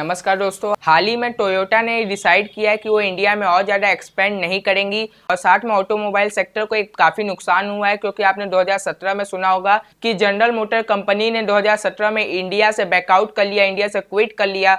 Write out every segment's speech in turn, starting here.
नमस्कार दोस्तों, हाल ही में टोयोटा ने डिसाइड किया है कि वो इंडिया में और ज़्यादा एक्सपेंड नहीं करेंगी और साथ में ऑटोमोबाइल सेक्टर को एक काफ़ी नुकसान हुआ है क्योंकि आपने 2017 में सुना होगा कि जनरल मोटर कंपनी ने 2017 में इंडिया से बैकआउट कर लिया, इंडिया से क्विट कर लिया।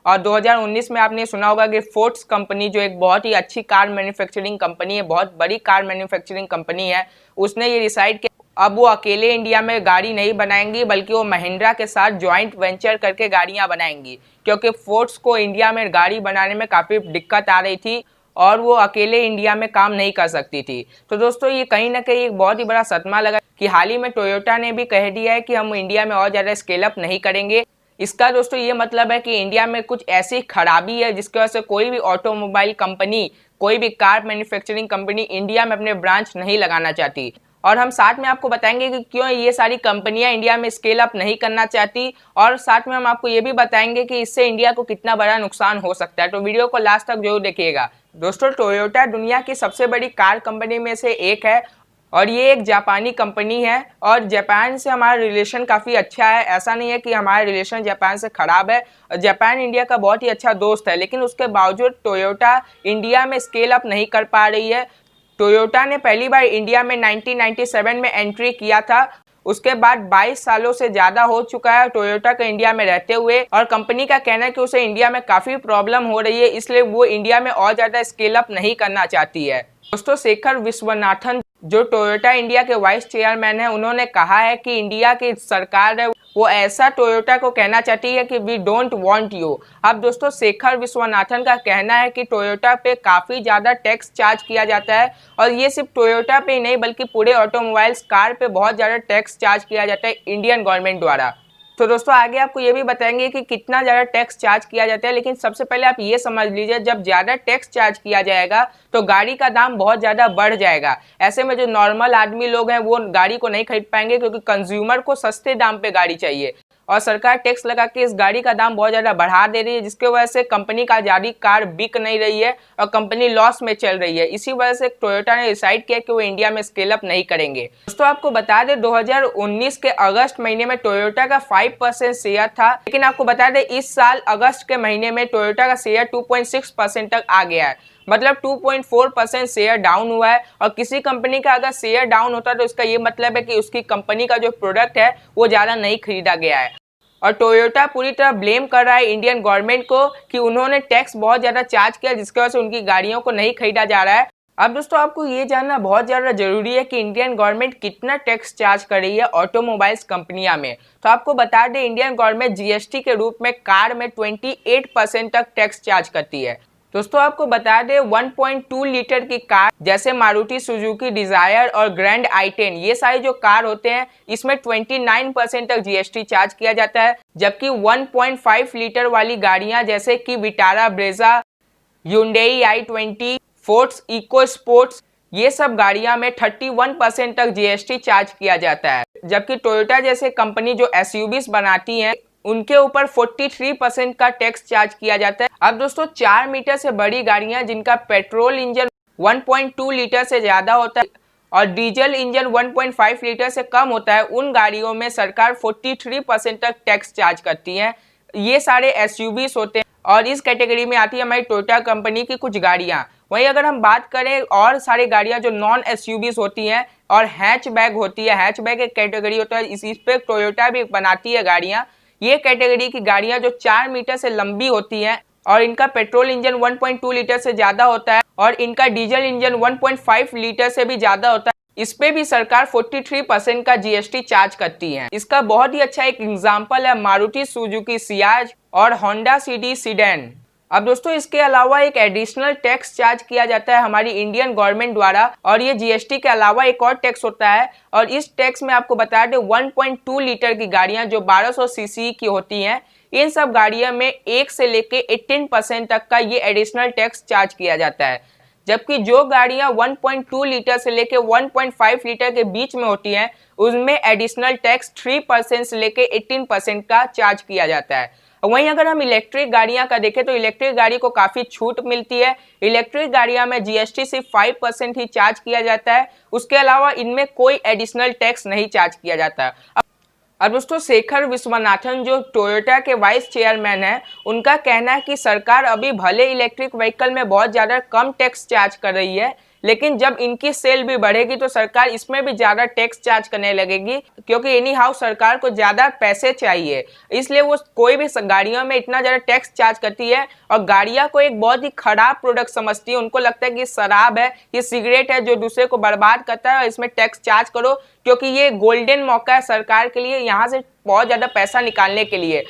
और 2019 में आपने सुना होगा कि फोर्ड्स कंपनी जो एक बहुत ही अच्छी कार मैन्युफैक्चरिंग कंपनी है, बहुत बड़ी कार मैन्युफैक्चरिंग कंपनी है, उसने ये डिसाइड किया अब वो अकेले इंडिया में गाड़ी नहीं बनाएंगी बल्कि वो महिंद्रा के साथ ज्वाइंट वेंचर करके गाड़ियां बनाएंगी क्योंकि फोर्ड्स को इंडिया में गाड़ी बनाने में काफ़ी दिक्कत आ रही थी और वो अकेले इंडिया में काम नहीं कर सकती थी। तो दोस्तों ये कहीं ना कहीं एक बहुत ही बड़ा सदमा लगा कि हाल ही में टोयोटा ने भी कह दिया है कि हम इंडिया में और ज़्यादा स्केल अप नहीं करेंगे। इसका दोस्तों ये मतलब है कि इंडिया में कुछ ऐसी खराबी है जिसकी वजह से कोई भी ऑटोमोबाइल कंपनी, कोई भी कार मैन्युफैक्चरिंग कंपनी इंडिया में अपने ब्रांच नहीं लगाना चाहती। और हम साथ में आपको बताएंगे कि क्यों ये सारी कंपनियां इंडिया में स्केल अप नहीं करना चाहती और साथ में हम आपको ये भी बताएंगे कि इससे इंडिया को कितना बड़ा नुकसान हो सकता है। तो वीडियो को लास्ट तक जरूर देखिएगा। दोस्तों टोयोटा दुनिया की सबसे बड़ी कार कंपनी में से एक है और ये एक जापानी कंपनी है और जापान से हमारा रिलेशन काफ़ी अच्छा है। ऐसा नहीं है कि हमारा रिलेशन जापान से ख़राब है। जापान इंडिया का बहुत ही अच्छा दोस्त है, लेकिन उसके बावजूद टोयोटा इंडिया में स्केल अप नहीं कर पा रही है। टोयोटा ने पहली बार इंडिया में 1997 में एंट्री किया था। उसके बाद 22 सालों से ज़्यादा हो चुका है टोयोटा का इंडिया में रहते हुए और कंपनी का कहना है कि उसे इंडिया में काफ़ी प्रॉब्लम हो रही है, इसलिए वो इंडिया में और ज़्यादा स्केल अप नहीं करना चाहती है। दोस्तों शेखर विश्वनाथन जो टोयोटा इंडिया के वाइस चेयरमैन है, उन्होंने कहा है कि इंडिया की सरकार है वो ऐसा टोयोटा को कहना चाहती है कि वी डोंट वांट यू। अब दोस्तों शेखर विश्वनाथन का कहना है कि टोयोटा पे काफ़ी ज़्यादा टैक्स चार्ज किया जाता है और ये सिर्फ टोयोटा पे ही नहीं बल्कि पूरे ऑटोमोबाइल्स कार पे बहुत ज़्यादा टैक्स चार्ज किया जाता है इंडियन गवर्नमेंट द्वारा। तो दोस्तों आगे आपको ये भी बताएंगे कि कितना ज़्यादा टैक्स चार्ज किया जाता है, लेकिन सबसे पहले आप ये समझ लीजिए जब ज़्यादा टैक्स चार्ज किया जाएगा तो गाड़ी का दाम बहुत ज़्यादा बढ़ जाएगा। ऐसे में जो नॉर्मल आदमी लोग हैं वो गाड़ी को नहीं खरीद पाएंगे क्योंकि कंज्यूमर को सस्ते दाम पे गाड़ी चाहिए और सरकार टैक्स लगा के इस गाड़ी का दाम बहुत ज़्यादा बढ़ा दे रही है, जिसकी वजह से कंपनी का ज़्यादा कार बिक नहीं रही है और कंपनी लॉस में चल रही है। इसी वजह से टोयोटा ने डिसाइड किया कि वो इंडिया में स्केल अप नहीं करेंगे। दोस्तों आपको बता दें 2019 के अगस्त महीने में टोयोटा का 5% शेयर था, लेकिन आपको बता दें इस साल अगस्त के महीने में टोयोटा का शेयर 2.6% तक आ गया है, मतलब 2.4% शेयर डाउन हुआ है। और किसी कंपनी का अगर शेयर डाउन होता है तो इसका ये मतलब है कि उसकी कंपनी का जो प्रोडक्ट है वो ज़्यादा नहीं खरीदा गया है। और टोयोटा पूरी तरह ब्लेम कर रहा है इंडियन गवर्नमेंट को कि उन्होंने टैक्स बहुत ज़्यादा चार्ज किया जिसकी वजह से उनकी गाड़ियों को नहीं खरीदा जा रहा है। अब दोस्तों आपको ये जानना बहुत ज़्यादा जरूरी है कि इंडियन गवर्नमेंट कितना टैक्स चार्ज कर रही है ऑटोमोबाइल्स कंपनियां में। तो आपको बता दें इंडियन गवर्नमेंट जीएसटी के रूप में कार में 28% तक टैक्स चार्ज करती है। दोस्तों आपको बता दें 1.2 लीटर की कार जैसे मारुति सुजुकी डिजायर और ग्रैंड i10 ये सारी जो कार होते हैं इसमें 29% तक जीएसटी चार्ज किया जाता है, जबकि 1.5 लीटर वाली गाड़ियां जैसे कि Vitara Brezza, Hyundai i20, Fords Eco Sports ये सब गाड़ियां में 31% तक जीएसटी चार्ज किया जाता है, जबकि टोयोटा जैसे कंपनी जो एसयूवीज बनाती हैं उनके ऊपर 43% का टैक्स चार्ज किया जाता है। अब दोस्तों 4 मीटर से बड़ी गाड़ियां जिनका पेट्रोल इंजन 1.2 लीटर से ज़्यादा होता है और डीजल इंजन 1.5 लीटर से कम होता है, उन गाड़ियों में सरकार 43% तक टैक्स चार्ज करती है। ये सारे एसयूवीज होते हैं और इस कैटेगरी में आती है हमारी टोयोटा कंपनी की कुछ गाड़ियाँ। वहीं अगर हम बात करें और सारी गाड़ियाँ जो नॉन एसयूवीज होती हैं और हैचबैग होती है, हैचबैग एक कैटेगरी होता है, इस पे टोयोटा भी बनाती है गाड़ियाँ। ये कैटेगरी की गाड़ियां जो 4 मीटर से लंबी होती हैं और इनका पेट्रोल इंजन 1.2 लीटर से ज़्यादा होता है और इनका डीजल इंजन 1.5 लीटर से भी ज़्यादा होता है, इस पे भी सरकार 43% का जीएसटी चार्ज करती है। इसका बहुत ही अच्छा एक एग्जाम्पल है मारुति सुजुकी सियाज और होंडा सिटी सीडेन। अब दोस्तों इसके अलावा एक एडिशनल टैक्स चार्ज किया जाता है हमारी इंडियन गवर्नमेंट द्वारा और ये जीएसटी के अलावा एक और टैक्स होता है और इस टैक्स में आपको बता दें 1.2 लीटर की गाड़ियां जो 1200 सीसी की होती हैं, इन सब गाड़ियों में 1 से लेके 18% तक का ये एडिशनल टैक्स चार्ज किया जाता है, जबकि जो गाड़ियां 1.2 लीटर से लेके 1.5 लीटर के बीच में होती हैं उनमें एडिशनल टैक्स 3% से लेके 18% का चार्ज किया जाता है। वहीं अगर हम इलेक्ट्रिक गाड़ियां का देखें तो इलेक्ट्रिक गाड़ी को काफ़ी छूट मिलती है। इलेक्ट्रिक गाड़ियां में जीएसटी सिर्फ 5% ही चार्ज किया जाता है, उसके अलावा इनमें कोई एडिशनल टैक्स नहीं चार्ज किया जाता है। और दोस्तों शेखर विश्वनाथन जो टोयोटा के वाइस चेयरमैन हैं, उनका कहना है कि सरकार अभी भले इलेक्ट्रिक व्हीकल में बहुत ज़्यादा कम टैक्स चार्ज कर रही है, लेकिन जब इनकी सेल भी बढ़ेगी तो सरकार इसमें भी ज़्यादा टैक्स चार्ज करने लगेगी, क्योंकि एनी हाउ सरकार को ज़्यादा पैसे चाहिए, इसलिए वो कोई भी गाड़ियों में इतना ज़्यादा टैक्स चार्ज करती है और गाड़ियाँ को एक बहुत ही खराब प्रोडक्ट समझती है। उनको लगता है कि शराब है, ये सिगरेट है जो दूसरे को बर्बाद करता है और इसमें टैक्स चार्ज करो, क्योंकि ये गोल्डन मौका है सरकार के लिए यहाँ से बहुत ज़्यादा पैसा निकालने के लिए,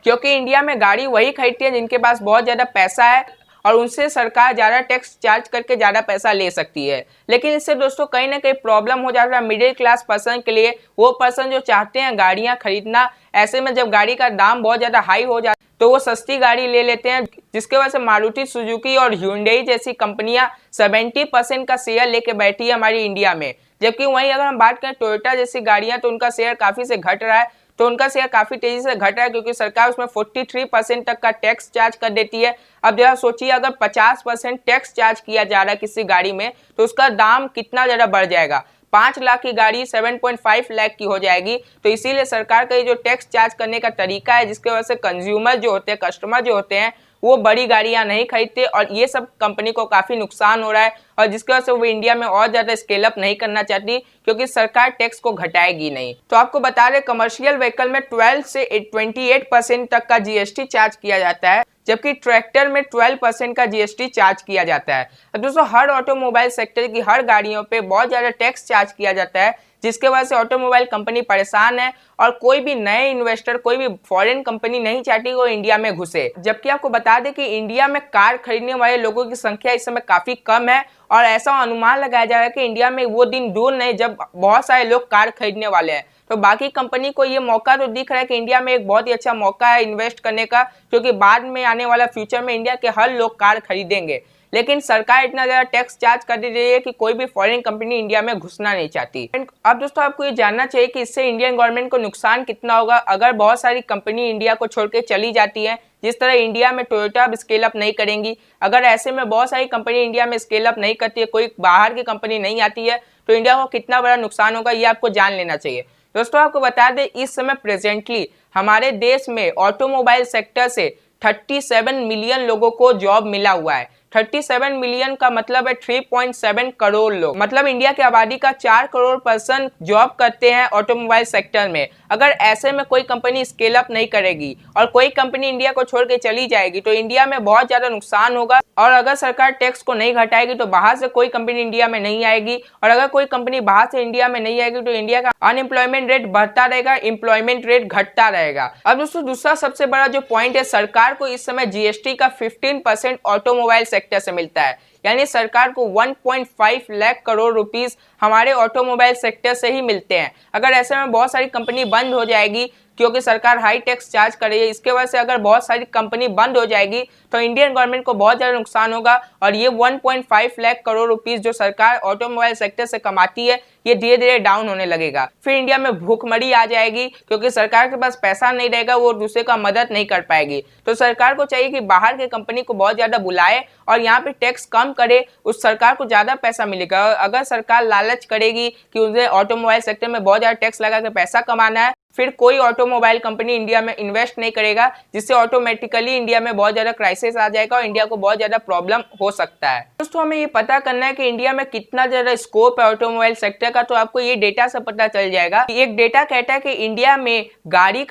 क्योंकि इंडिया में गाड़ी वही खरीदती है जिनके पास बहुत ज़्यादा पैसा है और उनसे सरकार ज़्यादा टैक्स चार्ज करके ज़्यादा पैसा ले सकती है। लेकिन इससे दोस्तों कहीं ना कहीं प्रॉब्लम हो जाता है मिडिल क्लास पर्सन के लिए, वो पर्सन जो चाहते हैं गाड़ियाँ खरीदना। ऐसे में जब गाड़ी का दाम बहुत ज़्यादा हाई हो जाता है तो वो सस्ती गाड़ी ले लेते हैं, जिसके वजह से मारुति सुजुकी और ह्यूंडई जैसी कंपनियां 70% का शेयर लेके बैठी है हमारी इंडिया में। जबकि वहीं अगर हम बात करें टोयोटा जैसी गाड़ियां तो उनका शेयर काफ़ी से घट रहा है, तो उनका शेयर काफ़ी तेज़ी से घट रहा है क्योंकि सरकार उसमें 43% तक का टैक्स चार्ज कर देती है। अब जरा सोचिए, अगर 50% टैक्स चार्ज किया जा रहा है किसी गाड़ी में तो उसका दाम कितना ज़्यादा बढ़ जाएगा। 5 लाख की गाड़ी 7.5 लाख की हो जाएगी। तो इसीलिए सरकार का ये जो टैक्स चार्ज करने का तरीका है, जिसके वजह से कंज्यूमर जो होते हैं, कस्टमर जो होते हैं, वो बड़ी गाड़ियां नहीं खरीदते और ये सब कंपनी को काफ़ी नुकसान हो रहा है और जिसकी वजह से वो इंडिया में और ज़्यादा स्केल अप नहीं करना चाहती, क्योंकि सरकार टैक्स को घटाएगी नहीं। तो आपको बता दें, कमर्शियल व्हीकल में 12 से 28% तक का जीएसटी चार्ज किया जाता है, जबकि ट्रैक्टर में 12% का जीएसटी चार्ज किया जाता है। तो दोस्तों हर ऑटोमोबाइल सेक्टर की हर गाड़ियों पे बहुत ज़्यादा टैक्स चार्ज किया जाता है, जिसके वजह से ऑटोमोबाइल कंपनी परेशान है और कोई भी नए इन्वेस्टर, कोई भी फॉरेन कंपनी नहीं चाहती वो इंडिया में घुसे। जबकि आपको बता दें कि इंडिया में कार खरीदने वाले लोगों की संख्या इस समय काफ़ी कम है और ऐसा अनुमान लगाया जा रहा है कि इंडिया में वो दिन दूर नहीं जब बहुत सारे लोग कार खरीदने वाले हैं। तो बाकी कंपनी को ये मौका तो दिख रहा है कि इंडिया में एक बहुत ही अच्छा मौका है इन्वेस्ट करने का, क्योंकि बाद में आने वाला फ्यूचर में इंडिया के हर लोग कार खरीदेंगे। लेकिन सरकार इतना ज़्यादा टैक्स चार्ज कर दे रही है कि कोई भी फॉरेन कंपनी इंडिया में घुसना नहीं चाहती। अब दोस्तों आपको ये जानना चाहिए कि इससे इंडियन गवर्नमेंट को नुकसान कितना होगा अगर बहुत सारी कंपनी इंडिया को छोड़ के चली जाती है। जिस तरह इंडिया में टोयोटा अब स्केल अप नहीं करेंगी, अगर ऐसे में बहुत सारी कंपनी इंडिया में स्केल अप नहीं करती है, कोई बाहर की कंपनी नहीं आती है, तो इंडिया को कितना बड़ा नुकसान होगा ये आपको जान लेना चाहिए। दोस्तों आपको बता दें, इस समय प्रेजेंटली हमारे देश में ऑटोमोबाइल सेक्टर से 37 मिलियन लोगों को जॉब मिला हुआ है। 37 मिलियन का मतलब है 3.7 करोड़ लोग, मतलब इंडिया की आबादी का 4 करोड़ पर्सन जॉब करते हैं ऑटोमोबाइल सेक्टर में। अगर ऐसे में कोई कंपनी स्केल अप नहीं करेगी और कोई कंपनी इंडिया को छोड़ के चली जाएगी तो इंडिया में बहुत ज़्यादा नुकसान होगा। और अगर सरकार टैक्स को नहीं घटाएगी तो बाहर से कोई कंपनी इंडिया में नहीं आएगी, और अगर कोई कंपनी बाहर से इंडिया में नहीं आएगी तो इंडिया का अनएम्प्लॉयमेंट रेट बढ़ता रहेगा, एम्प्लॉयमेंट रेट घटता रहेगा। अब दोस्तों दूसरा सबसे बड़ा जो पॉइंट है, सरकार को इस समय जीएसटी का 15% ऑटोमोबाइल सेक्टर से मिलता है, यानी सरकार को 1.5 लाख करोड़ रुपीस हमारे ऑटोमोबाइल सेक्टर से ही मिलते हैं। अगर ऐसे में बहुत सारी कंपनी बंद हो जाएगी क्योंकि सरकार हाई टैक्स चार्ज कर रही है, इसके वजह से अगर बहुत सारी कंपनी बंद हो जाएगी तो इंडियन गवर्नमेंट को बहुत ज़्यादा नुकसान होगा और ये 1.5 लाख करोड़ रुपीस जो सरकार ऑटोमोबाइल सेक्टर से कमाती है ये धीरे धीरे डाउन होने लगेगा। फिर इंडिया में भूखमरी आ जाएगी क्योंकि सरकार के पास पैसा नहीं रहेगा, वो दूसरे का मदद नहीं कर पाएगी। तो सरकार को चाहिए कि बाहर के कंपनी को बहुत ज़्यादा बुलाए और यहाँ पे टैक्स कम करे, उस सरकार को ज़्यादा पैसा मिलेगा। अगर सरकार लालच करेगी कि उसे ऑटोमोबाइल सेक्टर में बहुत ज़्यादा टैक्स लगा के पैसा कमाना है, फिर कोई ऑटोमोबाइल कंपनी इंडिया में इन्वेस्ट नहीं करेगा, जिससे ऑटोमेटिकली इंडिया में बहुत ज़्यादा क्राइसिस आ जाएगा और इंडिया को बहुत ज़्यादा प्रॉब्लम हो सकता है। दोस्तों हमें ये पता करना है कि इंडिया में कितना ज़्यादा स्कोप है ऑटोमोबाइल सेक्टर का, तो आपको ये डेटा से पता चल जाएगा। एक डेटा कहता है कि इंडिया में गाड़ी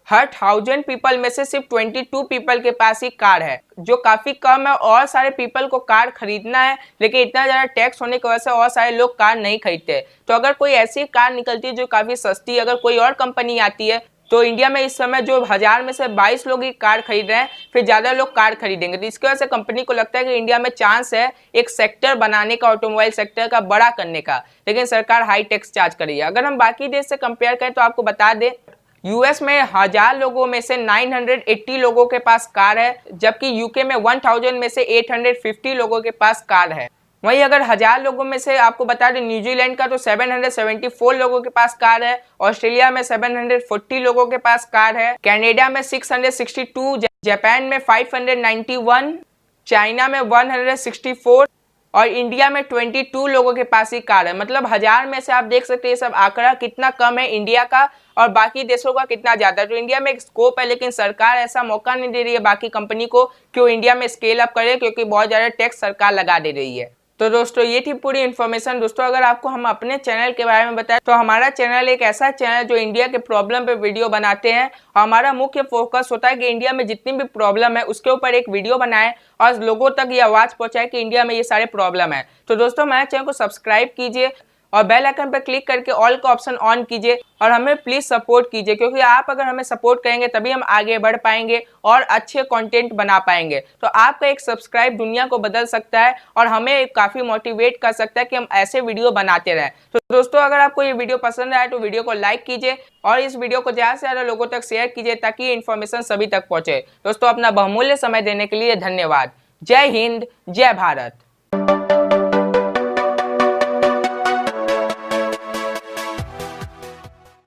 हर 1000 पीपल में से सिर्फ 22 पीपल के पास ही कार है, जो काफ़ी कम है। और सारे पीपल को कार खरीदना है, लेकिन इतना ज़्यादा टैक्स होने की वजह से और सारे लोग कार नहीं खरीदते। तो अगर कोई ऐसी कार निकलती है जो काफ़ी सस्ती, अगर कोई और कंपनी आती है तो इंडिया में इस समय जो 1000 में से 22 लोग ही कार खरीद रहे हैं, फिर ज़्यादा लोग कार खरीदेंगे। तो इसकी वजह से कंपनी को लगता है कि इंडिया में चांस है एक सेक्टर बनाने का, ऑटोमोबाइल सेक्टर का बड़ा करने का, लेकिन सरकार हाई टैक्स चार्ज कर रही है। अगर हम बाकी देश से कंपेयर करें तो आपको बता दें, यूएस में 1000 लोगों में से 980 लोगों के पास कार है, जबकि यूके में 1000 में से 850 लोगों के पास कार है। वहीं अगर 1000 लोगों में से आपको बता दें न्यूजीलैंड का तो 774 लोगों के पास कार है, ऑस्ट्रेलिया में 740 लोगों के पास कार है, कनाडा में 662, जापान में 591, चाइना में 164, और इंडिया में 22 लोगों के पास ही कार है। मतलब 1000 में से आप देख सकते हैं ये सब आंकड़ा कितना कम है इंडिया का और बाकी देशों का कितना ज्यादा। तो इंडिया में एक स्कोप है, लेकिन सरकार ऐसा मौका नहीं दे रही है बाकी कंपनी को कि वो इंडिया में स्केल अप करे, क्योंकि बहुत ज्यादा टैक्स सरकार लगा दे रही है। तो दोस्तों ये थी पूरी इन्फॉर्मेशन। दोस्तों अगर आपको हम अपने चैनल के बारे में बताएं तो हमारा चैनल एक ऐसा चैनल जो इंडिया के प्रॉब्लम पे वीडियो बनाते हैं। हमारा मुख्य फोकस होता है कि इंडिया में जितनी भी प्रॉब्लम है उसके ऊपर एक वीडियो बनाएं और लोगों तक ये आवाज पहुंचाए कि इंडिया में ये सारे प्रॉब्लम है। तो दोस्तों हमारे चैनल को सब्सक्राइब कीजिए और बेल आइकन पर क्लिक करके ऑल का ऑप्शन ऑन कीजिए और हमें प्लीज सपोर्ट कीजिए, क्योंकि आप अगर हमें सपोर्ट करेंगे तभी हम आगे बढ़ पाएंगे और अच्छे कंटेंट बना पाएंगे। तो आपका एक सब्सक्राइब दुनिया को बदल सकता है और हमें काफी मोटिवेट कर सकता है कि हम ऐसे वीडियो बनाते रहें। तो दोस्तों अगर आपको ये वीडियो पसंद आए तो वीडियो को लाइक कीजिए और इस वीडियो को ज्यादा से ज्यादा लोगों तक शेयर कीजिए ताकि ये इन्फॉर्मेशन सभी तक पहुंचे। दोस्तों अपना बहुमूल्य समय देने के लिए धन्यवाद। जय हिंद, जय भारत।